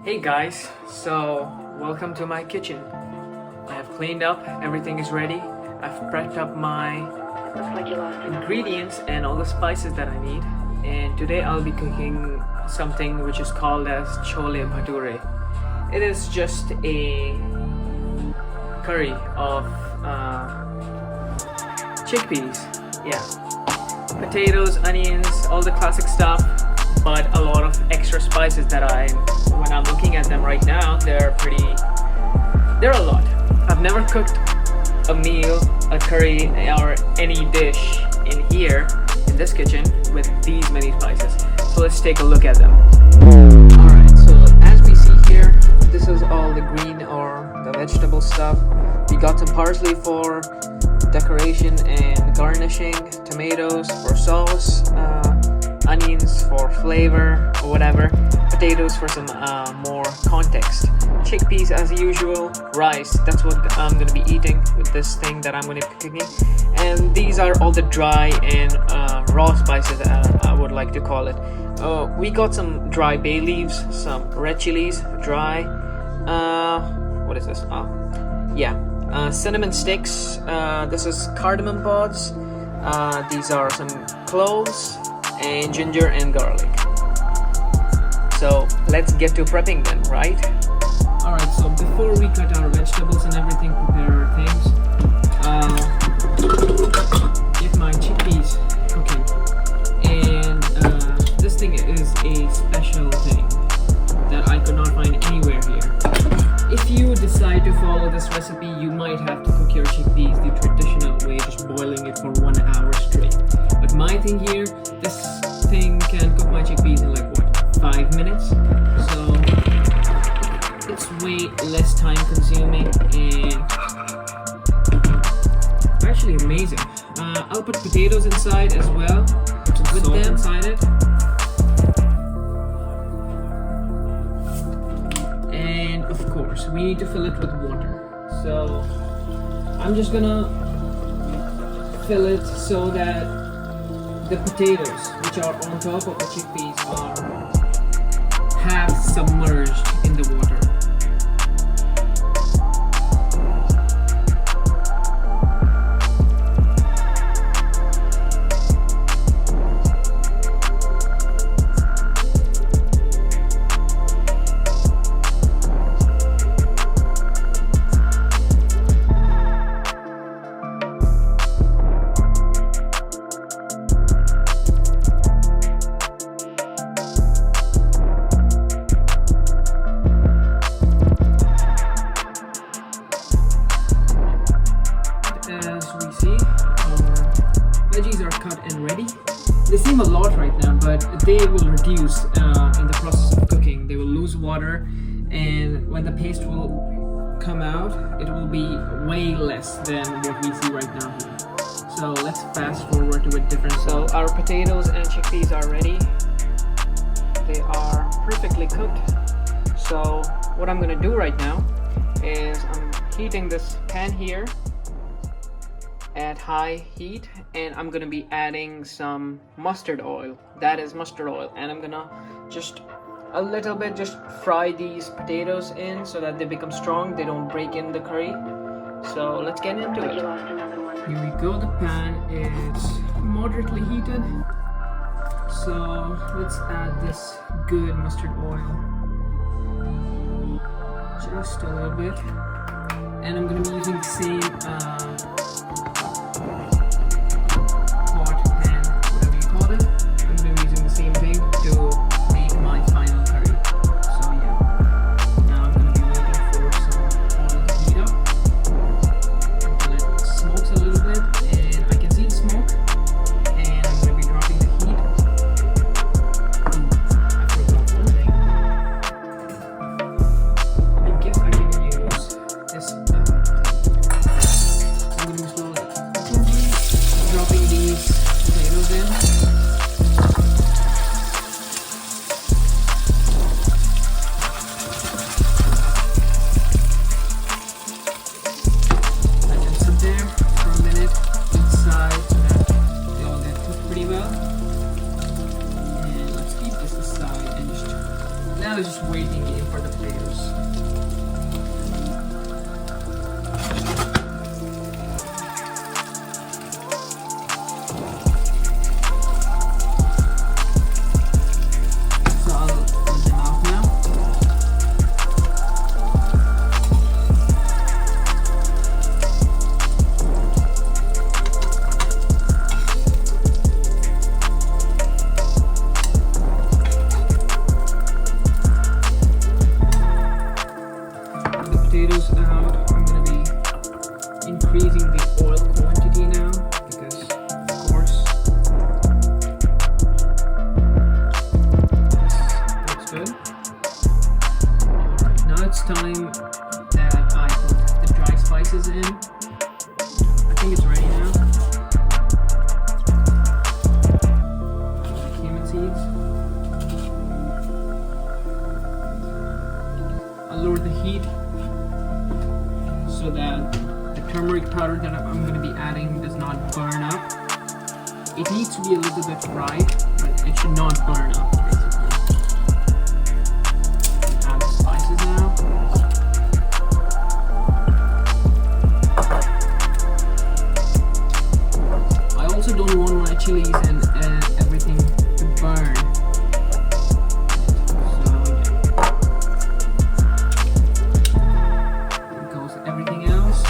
Hey guys, so welcome to my kitchen. I have cleaned up, everything is ready. I've prepped up my ingredients and all the spices that I need. And today I'll be cooking something which is called as chole bhature. It is just a curry of chickpeas. Yeah, potatoes, onions, all the classic stuff. But a lot of extra spices that when I'm looking at them right now, they're a lot. I've never cooked a meal, a curry, or any dish in here, in this kitchen, with these many spices. So let's take a look at them. Alright, so as we see here, this is all the green or the vegetable stuff. We got some parsley for decoration and garnishing, tomatoes for sauce, onions for flavor or whatever, potatoes for some more context, chickpeas as usual, rice, that's what I'm going to be eating with this thing that I'm going to be cooking, and these are all the dry and raw spices I would like to call it. We got some dry bay leaves, some red chilies, dry, what is this? Cinnamon sticks, this is cardamom pods, these are some cloves, and ginger and garlic. So let's get to prepping them, right? Alright, so before we cut our vegetables and everything, prepare our things, get my chickpeas cooking. And this thing is a special thing that I could not find anywhere here. If you decide to follow this recipe, you might have to cook your chickpeas the traditional way, just boiling it for 1 hour straight. But my thing here, this thing can cook my chickpeas in 5 minutes. So it's way less time consuming and actually amazing. I'll put potatoes inside as well, with them inside it. And of course, we need to fill it with water. So I'm just gonna fill it so that the potatoes, which are on top of the chickpeas, are half submerged in the water. Veggies are cut and ready. They seem a lot right now, but they will reduce in the process of cooking. They will lose water, and when the paste will come out, it will be way less than what we see right now here. So let's fast forward to a different. So our potatoes and chickpeas are ready. They are perfectly cooked. So what I'm going to do right now is I'm heating this pan here at high heat, and I'm gonna be adding some mustard oil. That is mustard oil, and I'm gonna just a little bit just fry these potatoes in so that they become strong, they don't break in the curry. So let's get into it. Here we go, the pan is moderately heated, so let's add this good mustard oil, just a little bit, and I'm gonna be using the same same thing to make my final curry. So yeah, now I'm going to be waiting for some oil to heat up until it smokes a little bit, and I can see the smoke, and I'm going to be dropping the heat. I forgot one thing. I guess I can use this thing. I'm now is just waiting for the potatoes. So I'll pull them out now. Potatoes out. I'm going to be increasing the oil quantity now because, of course, this looks good. Alright, now it's time that I put the dry spices in. I think it's ready now. Cumin seeds. I'll lower the heat so that the turmeric powder that I'm going to be adding does not burn up. It needs to be a little bit fried, but it should not burn up, basically. Add the spices now. I also don't want my chilies and everything to burn. Everything else,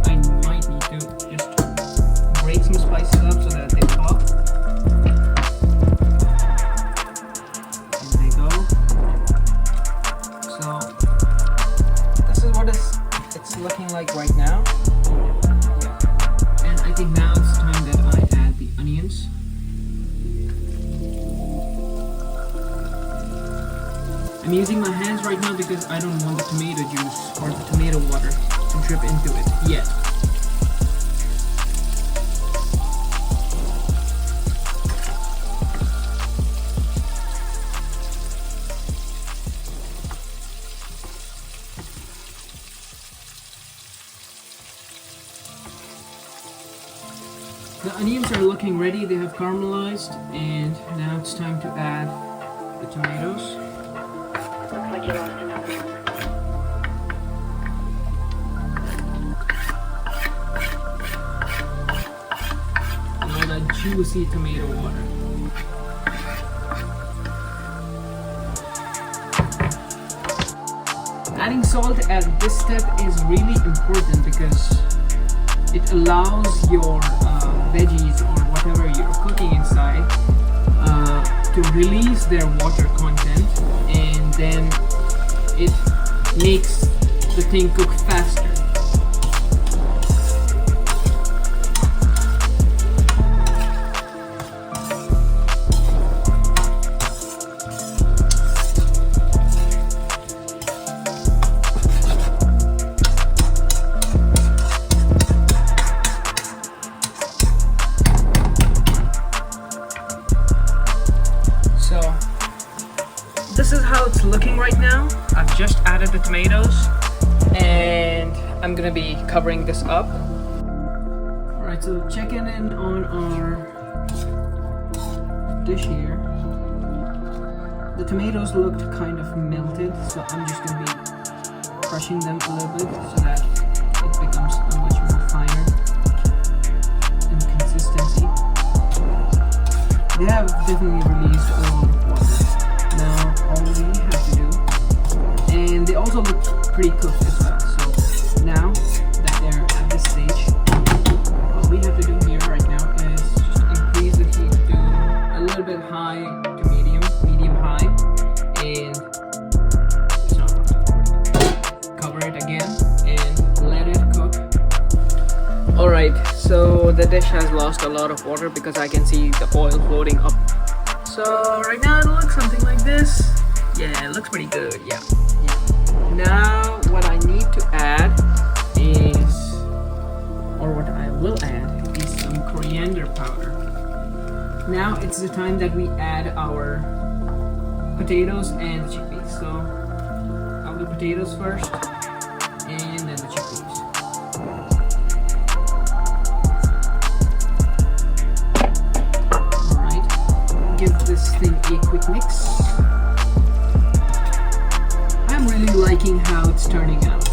I might need to just break some spices up so that they pop. And they go. So this is what it's looking like right now. And I think now it's time that I add the onions. I'm using my hands right now because I don't want the tomato juice or the tomato water to drip into it yet. The onions are looking ready, they have caramelized, and now it's time to add the tomatoes. Looks like you lost another one. And all that juicy tomato water. Adding salt at this step is really important because it allows your veggies or whatever you're cooking inside to release their water content, and then it makes the thing cook faster. So this is how it's looking right now. I've just added the tomatoes and I'm gonna be covering this up. Alright, so checking in on our dish here. The tomatoes looked kind of melted, so I'm just gonna be crushing them a little bit so that it becomes a much more finer in consistency. They have definitely released a lot of water. Now all we have to do, and they also look pretty cooked as well, so now that they're at this stage, all we have to do here right now is just increase the heat to a little bit high to medium high, and it's not cover it again and let it cook. Alright, so the dish has lost a lot of water because I can see the oil floating up. So right now it looks something like this. Yeah, it looks pretty good, yeah. Now what I need to add is, or what I will add, is some coriander powder. Now it's the time that we add our potatoes and the chickpeas. So I'll do potatoes first and then the chickpeas. give this thing a quick mix. I'm really liking how it's turning out.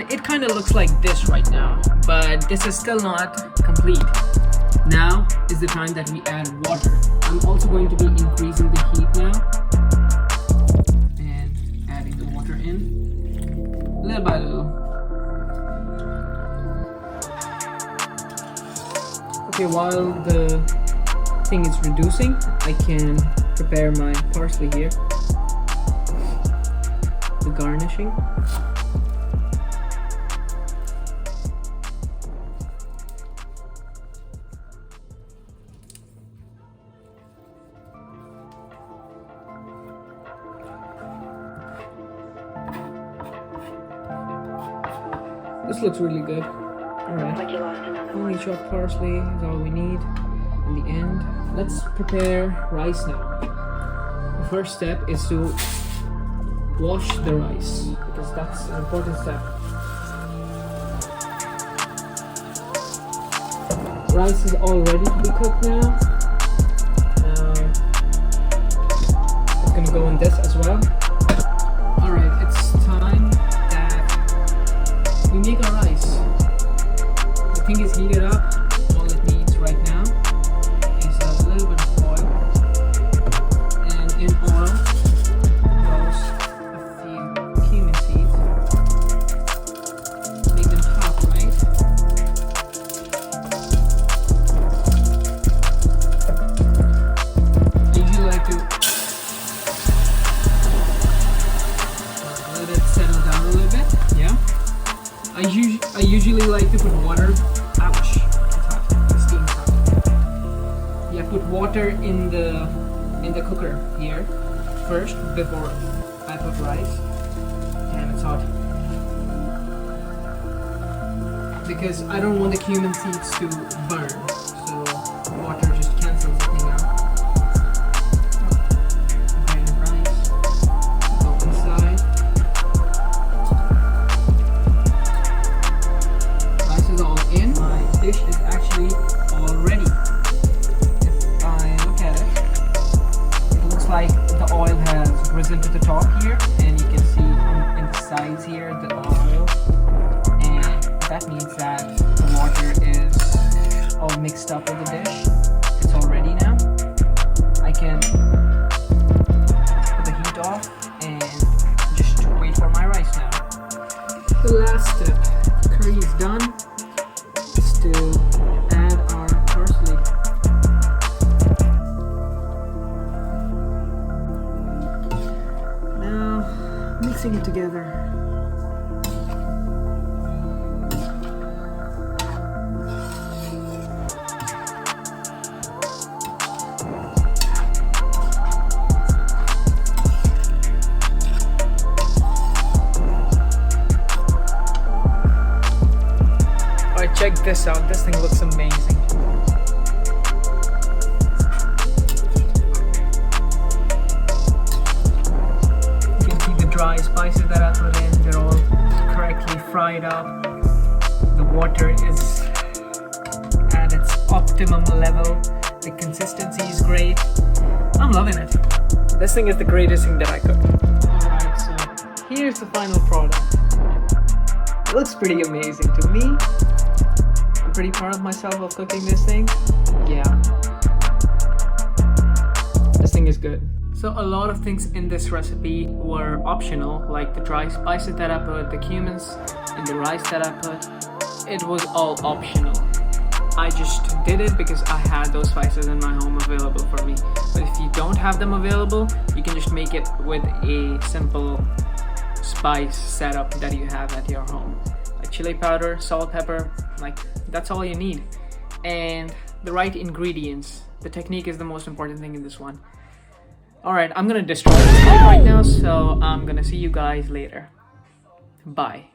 It kind of looks like this right now, but this is still not complete. Now is the time that we add water. I'm also going to be increasing the heat now and adding the water in little by little. Okay, while the thing is reducing, I can prepare my parsley here, the garnishing. This looks really good. Alright, Like you lost another one. only chopped parsley is all we need in the end. Let's prepare rice now. The first step is to wash the rice, because that's an important step. Rice is all ready to be cooked now. It's gonna go in this as well. Alright, it's time we make our rice. The thing is heated up. All it needs right now is a little bit of oil, and in oil goes a few cumin seeds. Make them hot, right? I usually like to let it settle down a little bit. Yeah. I usually like to put water. Ouch! It's hot. The steam's hot. Yeah, put water in the cooker here first before I put rice, and it's hot because I don't want the cumin seeds to burn. So water just cancels the thing out. Okay, the rice go inside. My dish is actually all ready. If I look at it, it looks like the oil has risen to the top here, and you can see in the sides here the oil, and that means that the water is all mixed up with the dish. It's all ready now. I can put the heat off and just wait for my rice now. The last step, curry is done. To add our parsley. Now mixing it together. Check this out, this thing looks amazing. You can see the dry spices that I put in, they're all correctly fried up. The water is at its optimum level. The consistency is great. I'm loving it. This thing is the greatest thing that I cooked. Alright, so here's the final product. It looks pretty amazing to me. Pretty proud of myself of cooking this thing. Yeah, this thing is good. So a lot of things in this recipe were optional, like the dry spices that I put, the cumins in the rice that I put. It was all optional. I just did it because I had those spices in my home available for me. But if you don't have them available, you can just make it with a simple spice setup that you have at your home. Like chili powder, salt, pepper, like that's all you need. And the right ingredients. The technique is the most important thing in this one. Alright, I'm gonna destroy this plate right now, so I'm gonna see you guys later. Bye.